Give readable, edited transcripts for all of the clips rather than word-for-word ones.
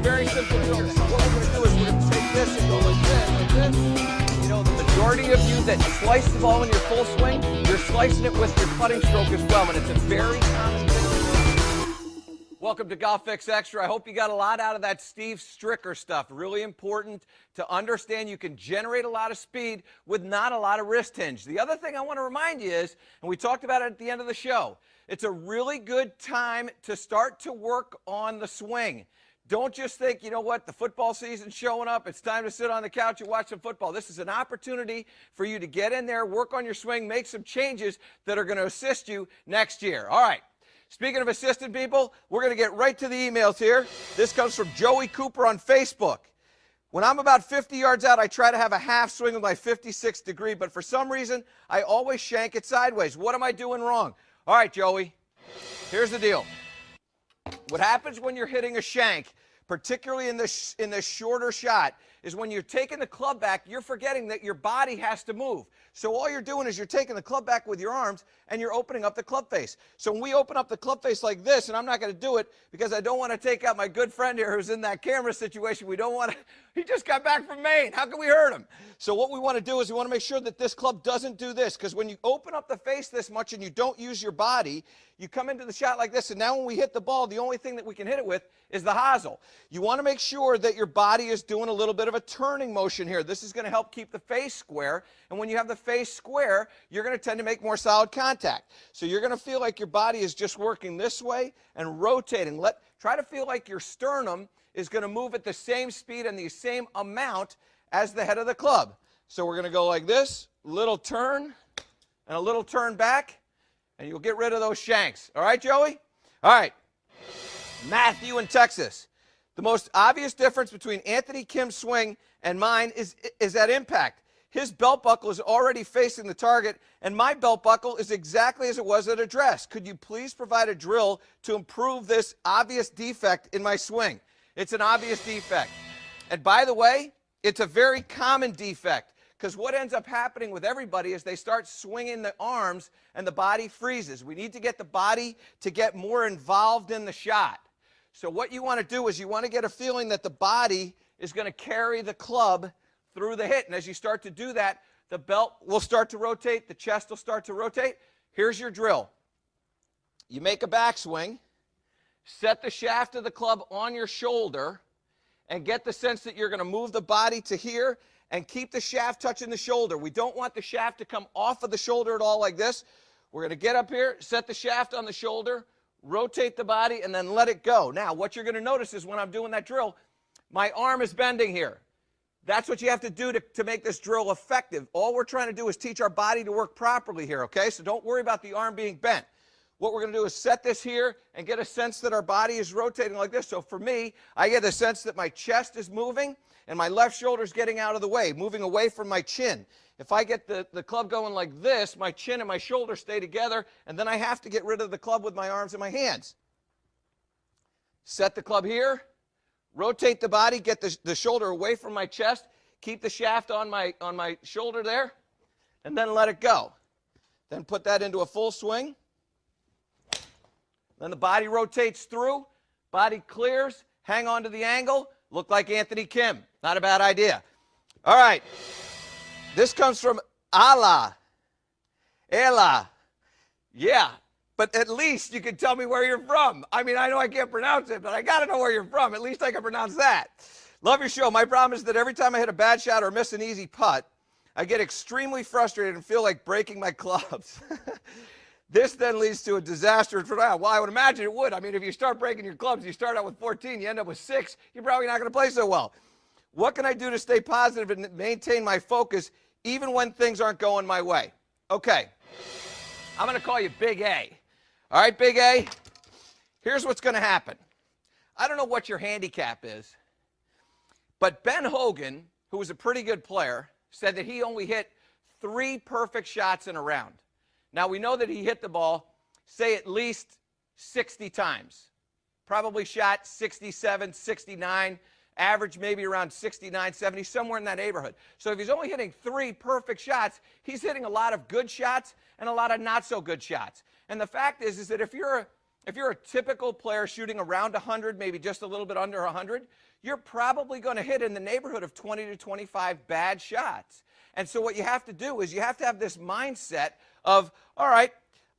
very simple drill. So what we're going to do is we're going to take this and go like this. You know, the majority of you that slice the ball in your full swing, you're slicing it with your putting stroke as well, and it's a very common thing. Welcome to Golf Fix Extra. I hope you got a lot out of that Steve Stricker stuff. Really important to understand you can generate a lot of speed with not a lot of wrist hinge. The other thing I want to remind you is, and we talked about it at the end of the show, it's a really good time to start to work on the swing. Don't just think, you know what, the football season's showing up, it's time to sit on the couch and watch some football. This is an opportunity for you to get in there, work on your swing, make some changes that are going to assist you next year. All right. Speaking of assistant people, we're going to get right to the emails here. This comes from Joey Cooper on Facebook. When I'm about 50 yards out, I try to have a half swing with my 56 degree, but for some reason, I always shank it sideways. What am I doing wrong? All right, Joey, here's the deal. What happens when you're hitting a shank, particularly in this shorter shot, is when you're taking the club back, you're forgetting that your body has to move. So all you're doing is you're taking the club back with your arms and you're opening up the club face. So when we open up the club face like this, and I'm not going to do it because I don't want to take out my good friend here who's in that camera situation. We don't want to, he just got back from Maine. How can we hurt him? So what we want to do is we want to make sure that this club doesn't do this, because when you open up the face this much and you don't use your body, you come into the shot like this, and now when we hit the ball, the only thing that we can hit it with is the hosel. You want to make sure that your body is doing a little bit of a turning motion here. This is going to help keep the face square, and when you have the face square, you're going to tend to make more solid contact. So you're going to feel like your body is just working this way and rotating. Try to feel like your sternum is going to move at the same speed and the same amount as the head of the club. So we're going to go like this, little turn, and a little turn back, and you'll get rid of those shanks. All right, Joey? All right. Matthew in Texas. The most obvious difference between Anthony Kim's swing and mine is that impact. His belt buckle is already facing the target, and my belt buckle is exactly as it was at address. Could you please provide a drill to improve this obvious defect in my swing? It's an obvious defect. And by the way, it's a very common defect, because what ends up happening with everybody is they start swinging the arms and the body freezes. We need to get the body to get more involved in the shot. So what you want to do is you want to get a feeling that the body is going to carry the club through the hit. And as you start to do that, the belt will start to rotate, the chest will start to rotate. Here's your drill. You make a backswing, set the shaft of the club on your shoulder, and get the sense that you're going to move the body to here and keep the shaft touching the shoulder. We don't want the shaft to come off of the shoulder at all like this. We're going to get up here, set the shaft on the shoulder, rotate the body, and then let it go. Now, what you're going to notice is when I'm doing that drill, my arm is bending here. That's what you have to do to make this drill effective. All we're trying to do is teach our body to work properly here, okay? So don't worry about the arm being bent. What we're going to do is set this here and get a sense that our body is rotating like this. So for me, I get a sense that my chest is moving and my left shoulder is getting out of the way, moving away from my chin. If I get the club going like this, my chin and my shoulder stay together, and then I have to get rid of the club with my arms and my hands. Set the club here, rotate the body, get the shoulder away from my chest, keep the shaft on my shoulder there, and then let it go. Then put that into a full swing. Then the body rotates through, body clears, hang on to the angle, look like Anthony Kim. Not a bad idea. All right. This comes from Ella. Yeah, but at least you can tell me where you're from. I mean, I know I can't pronounce it, but I got to know where you're from. At least I can pronounce that. Love your show. My problem is that every time I hit a bad shot or miss an easy putt, I get extremely frustrated and feel like breaking my clubs. This then leads to a disaster for now. Well, I would imagine it would. I mean, if you start breaking your clubs, you start out with 14, you end up with 6, you're probably not going to play so well. What can I do to stay positive and maintain my focus even when things aren't going my way? Okay, I'm going to call you Big A. All right, Big A, here's what's going to happen. I don't know what your handicap is, but Ben Hogan, who was a pretty good player, said that he only hit 3 perfect shots in a round. Now, we know that he hit the ball, say, at least 60 times. Probably shot 67, 69, average maybe around 69, 70, somewhere in that neighborhood. So if he's only hitting 3 perfect shots, he's hitting a lot of good shots and a lot of not so good shots. And the fact is that if you're if you're a typical player shooting around 100, maybe just a little bit under 100, you're probably going to hit in the neighborhood of 20 to 25 bad shots. And so what you have to do is you have to have this mindset of, all right,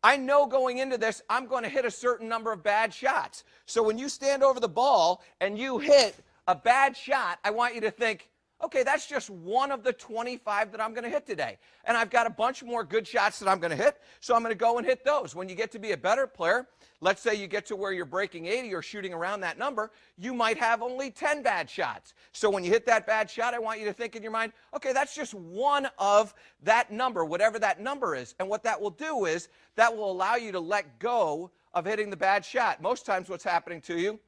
I know going into this, I'm going to hit a certain number of bad shots. So when you stand over the ball and you hit a bad shot, I want you to think, okay, that's just one of the 25 that I'm going to hit today. And I've got a bunch more good shots that I'm going to hit, so I'm going to go and hit those. When you get to be a better player, let's say you get to where you're breaking 80 or shooting around that number, you might have only 10 bad shots. So when you hit that bad shot, I want you to think in your mind, okay, that's just one of that number, whatever that number is. And what that will do is that will allow you to let go of hitting the bad shot. Most times what's happening to you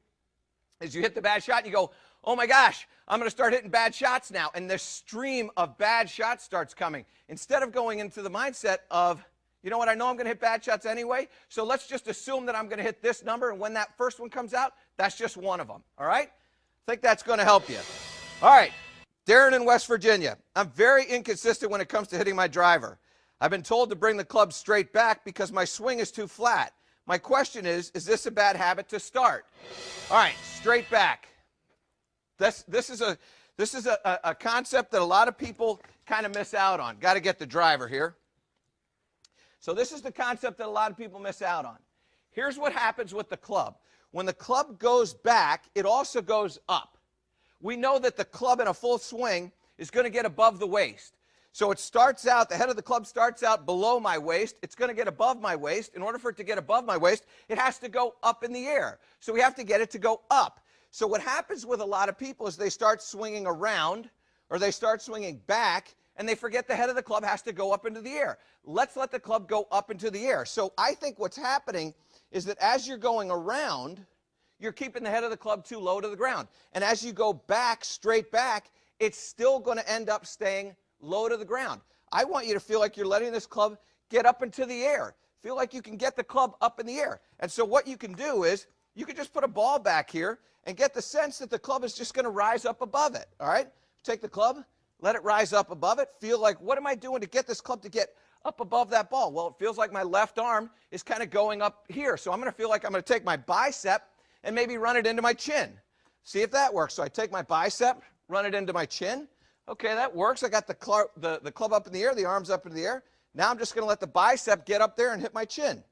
is you hit the bad shot and you go, oh my gosh, I'm going to start hitting bad shots now. And this stream of bad shots starts coming. Instead of going into the mindset of, you know what, I know I'm going to hit bad shots anyway, so let's just assume that I'm going to hit this number, and when that first one comes out, that's just one of them, all right? I think that's going to help you. All right, Darren in West Virginia. I'm very inconsistent when it comes to hitting my driver. I've been told to bring the club straight back because my swing is too flat. My question is this a bad habit to start? All right, straight back. This is a concept that a lot of people kind of miss out on. Got to get the driver here. So this is the concept that a lot of people miss out on. Here's what happens with the club. When the club goes back, it also goes up. We know that the club in a full swing is going to get above the waist. So it starts out, the head of the club starts out below my waist. It's going to get above my waist. In order for it to get above my waist, it has to go up in the air. So we have to get it to go up. So what happens with a lot of people is they start swinging around or they start swinging back and they forget the head of the club has to go up into the air. Let's let the club go up into the air. So I think what's happening is that as you're going around, you're keeping the head of the club too low to the ground. And as you go back, straight back, it's still going to end up staying low to the ground. I want you to feel like you're letting this club get up into the air. Feel like you can get the club up in the air. And so what you can do is you can just put a ball back here and get the sense that the club is just going to rise up above it, all right? Take the club, let it rise up above it. Feel like, what am I doing to get this club to get up above that ball? Well, it feels like my left arm is kind of going up here. So I'm going to feel like I'm going to take my bicep and maybe run it into my chin. See if that works. So I take my bicep, run it into my chin. Okay, that works. I got the club up in the air, the arms up in the air. Now I'm just going to let the bicep get up there and hit my chin.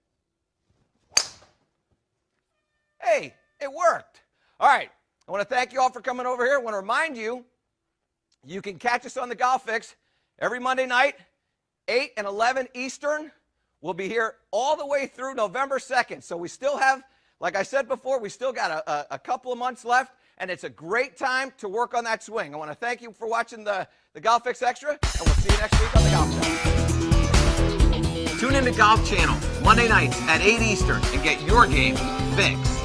Hey, it worked. All right, I want to thank you all for coming over here. I want to remind you, you can catch us on the Golf Fix every Monday night, 8 and 11 Eastern. We'll be here all the way through November 2nd. So we still have, like I said before, we still got a couple of months left, and it's a great time to work on that swing. I want to thank you for watching the Golf Fix Extra, and we'll see you next week on the Golf Show. Tune in to Golf Channel Monday nights at 8 Eastern and get your game fixed.